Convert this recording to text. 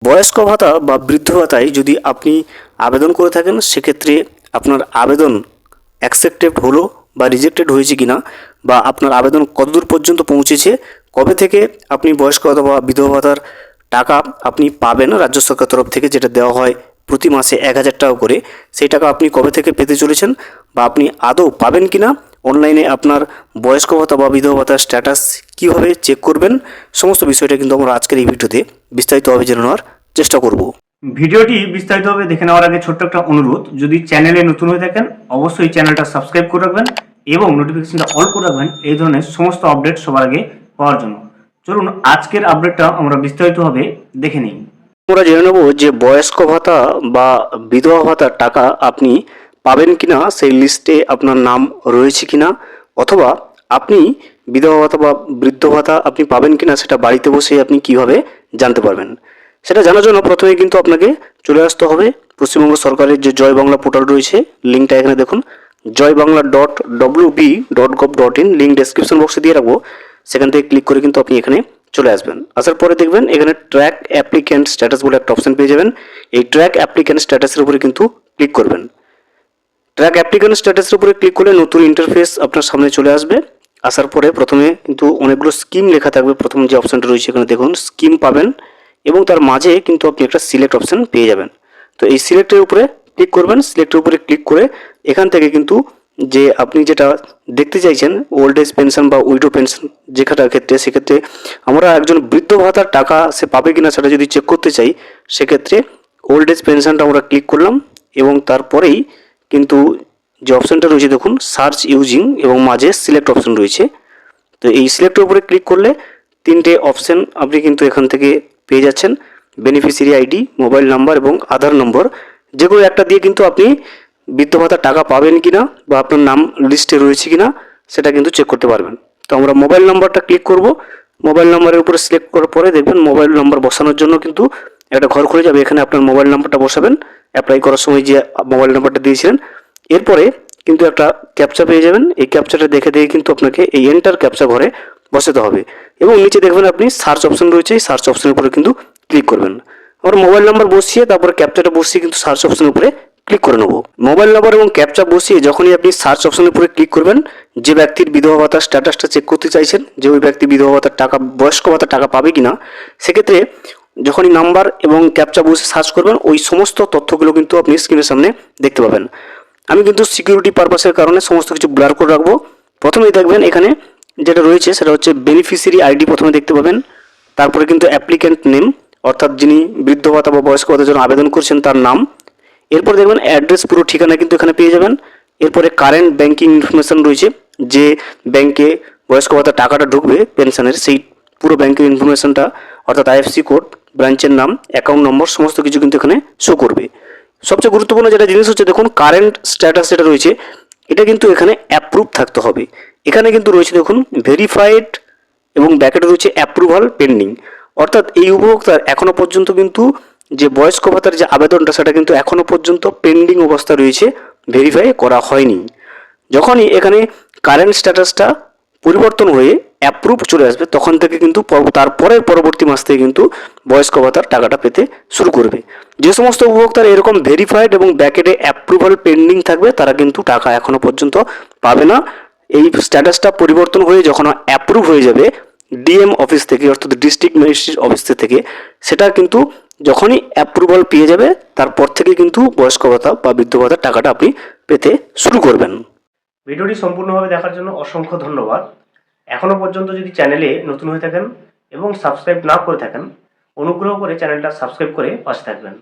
বয়স্ক ভাতা বা বৃদ্ধ ভাতায় যদি আপনি আবেদন করে থাকেন সেক্ষেত্রে আপনার আবেদন অ্যাকসেপ্টেড হলো বা রিজেক্টেড হয়েছে কিনা, বা আপনার আবেদন কতদূর পর্যন্ত পৌঁছেছে, কবে থেকে আপনি বয়স্ক ভাতা বা বিধবা ভাতার টাকা আপনি পাবেন রাজ্য সরকার তরফ থেকে, যেটা দেওয়া হয় প্রতি মাসে 1,000 টাকা করে, সেই টাকা আপনি কবে থেকে পেতে চলেছেন বা আপনি আদৌ পাবেন কিনা, অনলাইনে আপনার বয়স্ক ভাতা বা বিধবা ভাতার স্ট্যাটাস কীভাবে চেক করবেন, সমস্ত বিষয়টা কিন্তু আমরা আজকের এই ভিডিওতে বিস্তারিতভাবে জেনে নেওয়ার চেষ্টা করব। ভিডিওটি বিস্তারিতভাবে দেখে নেওয়ার আগে ছোট্ট একটা অনুরোধ, যদি চ্যানেলে নতুন হয়ে থাকেন অবশ্যই চ্যানেলটা সাবস্ক্রাইব করে রাখবেন এবং নোটিফিকেশনটা অল করে রাখবেন এই ধরনের সমস্ত আপডেট সবার আগে পাওয়ার জন্য। চলুন আজকের আপডেটটা আমরা বিস্তারিতভাবে দেখে নিই। আমরা জেনে নেব যে বয়স্ক ভাতা বা বিধবা ভাতার টাকা আপনি পাবেন কিনা, সেই লিস্টে আপনার নাম রয়েছে কিনা, অথবা আপনি বিধবা ভাতা বা বৃদ্ধ ভাতা আপনি পাবেন কিনা সেটা বাড়িতে বসে আপনি কিভাবে জানতে পারবেন। সেটা জানার জন্য প্রথমে কিন্তু আপনাকে চলে আসতে হবে পশ্চিমবঙ্গ সরকারের যে জয় বাংলা পোর্টাল রয়েছে, লিঙ্কটা এখানে দেখুন, joyBangla.wb.gov.in, লিঙ্ক ডেসক্রিপশন বক্সে দিয়ে রাখবো, সেখান থেকে ক্লিক করে কিন্তু আপনি এখানে চলে আসবেন। আসার পরে দেখবেন এখানে ট্র্যাক অ্যাপ্লিক্যান্ট স্ট্যাটাস বলে একটা অপশন পেয়ে যাবেন। এই ট্র্যাক অ্যাপ্লিক্যান্ট স্ট্যাটাসের উপরে কিন্তু ক্লিক করবেন। ট্র্যাক অ্যাপ্লিক্যান্ট স্ট্যাটাসের উপরে ক্লিক করলে নতুন ইন্টারফেস আপনার সামনে চলে আসবে। আসার পরে প্রথমে কিন্তু অনেকগুলো স্কিম লেখা থাকবে, প্রথম যে অপশনটা রয়েছে এখানে দেখুন স্কিম পাবেন, এবং তার মাঝে কিন্তু আপনি একটা সিলেক্ট অপশন পেয়ে যাবেন। তো এই সিলেক্টের উপরে ক্লিক করবেন। সিলেক্টের উপরে ক্লিক করে এখান থেকে কিন্তু যে আপনি যেটা দেখতে চাইছেন ওল্ড এজ পেনশন বা উইডো পেনশন যেখানটার ক্ষেত্রে, সেক্ষেত্রে আমরা একজন বৃদ্ধ ভাতার টাকা সে পাবে কিনা সেটা যদি চেক করতে চাই, সেক্ষেত্রে ওল্ড এজ পেনশনটা আমরা ক্লিক করলাম এবং তারপরেই কিন্তু যে অপশনটা রয়েছে দেখুন সার্চ ইউজিং এবং মাঝে সিলেক্ট অপশন রয়েছে। তো এই সিলেক্টের উপরে ক্লিক করলে তিনটে অপশন আপনি কিন্তু এখান থেকে পেয়ে যাচ্ছেন, বেনিফিশিয়ারি আইডি, মোবাইল নাম্বার এবং আধার নম্বর, যেগুলো একটা দিয়ে কিন্তু আপনি বৃদ্ধ ভাতার টাকা পাবেন কিনা বা আপনার নাম লিস্টে রয়েছে কিনা সেটা কিন্তু চেক করতে পারবেন। তো আমরা মোবাইল নাম্বারটা ক্লিক করব। মোবাইল নাম্বারের উপরে সিলেক্ট করার পরে দেখবেন মোবাইল নাম্বার বসানোর জন্য কিন্তু একটা ঘর খুলে যাবে, এখানে আপনার মোবাইল নাম্বারটা বসাবেন অ্যাপ্লাই করার সময় যে মোবাইল নাম্বারটা দিয়েছিলেন। এরপরে কিন্তু একটা ক্যাপচা পেয়ে যাবেন, এই ক্যাপচাটা দেখে দেখে কিন্তু আপনাকে এই এন্টার ক্যাপচা ঘরে বসাতে হবে এবং নিচে দেখবেন আপনি সার্চ অপশন রয়েছে, এই সার্চ অপশনের উপরে কিন্তু ক্লিক করবেন। আমার মোবাইল নাম্বার বসিয়ে তারপরে ক্যাপচাটা বসিয়ে কিন্তু সার্চ অপশনের উপরে ক্লিক করে নেব। মোবাইল নাম্বার এবং ক্যাপচা বসিয়ে যখনই আপনি সার্চ অপশনের উপরে ক্লিক করবেন, যে ব্যক্তির বিধবা ভাতার স্ট্যাটাসটা চেক করতে চাইছেন যে ওই ব্যক্তি বিধবা ভাতার টাকা বয়স্ক ভাতার টাকা পাবে কিনা, সেক্ষেত্রে যখনই নাম্বার এবং ক্যাপচা বসে সার্চ করবেন ওই সমস্ত তথ্যগুলো কিন্তু আপনি স্ক্রিনের সামনে দেখতে পাবেন। আমি কিন্তু সিকিউরিটি পারপাসের কারণে সমস্ত কিছু ব্লার করে রাখবো। প্রথমেই দেখবেন এখানে যেটা রয়েছে সেটা হচ্ছে বেনিফিশিয়ারি আইডি প্রথমে দেখতে পাবেন, তারপরে কিন্তু অ্যাপ্লিক্যান্ট নেম অর্থাৎ যিনি বৃদ্ধ ভাতা বা বয়স্ক ভাতার জন্য আবেদন করছেন তার নাম, এরপর দেখবেন অ্যাড্রেস পুরো ঠিকানা কিন্তু এখানে পেয়ে যাবেন। এরপরে কারেন্ট ব্যাংকিং ইনফরমেশন রয়েছে, যে ব্যাংকে বয়স্ক ভাতার টাকাটা ঢুকবে পেনশনের সেই পুরো ব্যাংকের ইনফরমেশনটা অর্থাৎ আইএফসি কোড, ব্রাঞ্চের নাম, অ্যাকাউন্ট নম্বর সমস্ত কিছু কিন্তু এখানে শো করবে। সবচেয়ে গুরুত্বপূর্ণ যেটা জিনিস হচ্ছে দেখুন কারেন্ট স্ট্যাটাস যেটা রয়েছে এটা কিন্তু এখানে অ্যাপ্রুভ থাকতে হবে। এখানে কিন্তু রয়েছে দেখুন ভেরিফাইড এবং ব্যাকেটে রয়েছে অ্যাপ্রুভাল পেন্ডিং, অর্থাৎ এই উপভোক্তার এখনো পর্যন্ত কিন্তু যে বয়স্ক ভাতার যে আবেদনটা সেটা কিন্তু এখনো পর্যন্ত পেন্ডিং অবস্থা রয়েছে, ভেরিফাই করা হয়নি। যখনই এখানে কারেন্ট স্ট্যাটাসটা পরিবর্তন হয়ে অ্যাপ্রুভ চলে আসবে তখন থেকে কিন্তু তারপরের পরবর্তী মাস থেকে কিন্তু বয়স্ক ভাতার টাকাটা পেতে শুরু করবে। যে সমস্ত উপভোক্তার এরকম ভেরিফাইড এবং ব্যাকেটে অ্যাপ্রুভাল পেন্ডিং থাকবে তারা কিন্তু টাকা এখনো পর্যন্ত পাবে না। এই স্ট্যাটাসটা পরিবর্তন হয়ে যখন অ্যাপ্রুভ হয়ে যাবে ডিএম অফিস থেকে অর্থাৎ ডিস্ট্রিক্ট ম্যাজিস্ট্রেট অফিস থেকে, সেটা কিন্তু যখনই অ্যাপ্রুভাল পেয়ে যাবে তারপর থেকে কিন্তু বয়স্ক ভাতা বা বৃদ্ধ ভাতার টাকাটা আপনি পেতে শুরু করবেন। ভিডিওটি সম্পূর্ণভাবে দেখার জন্য অসংখ্য ধন্যবাদ। এখনও পর্যন্ত যদি চ্যানেলে নতুন হয়ে থাকেন এবং সাবস্ক্রাইব না করে থাকেন অনুগ্রহ করে চ্যানেলটা সাবস্ক্রাইব করে পাশে থাকবেন।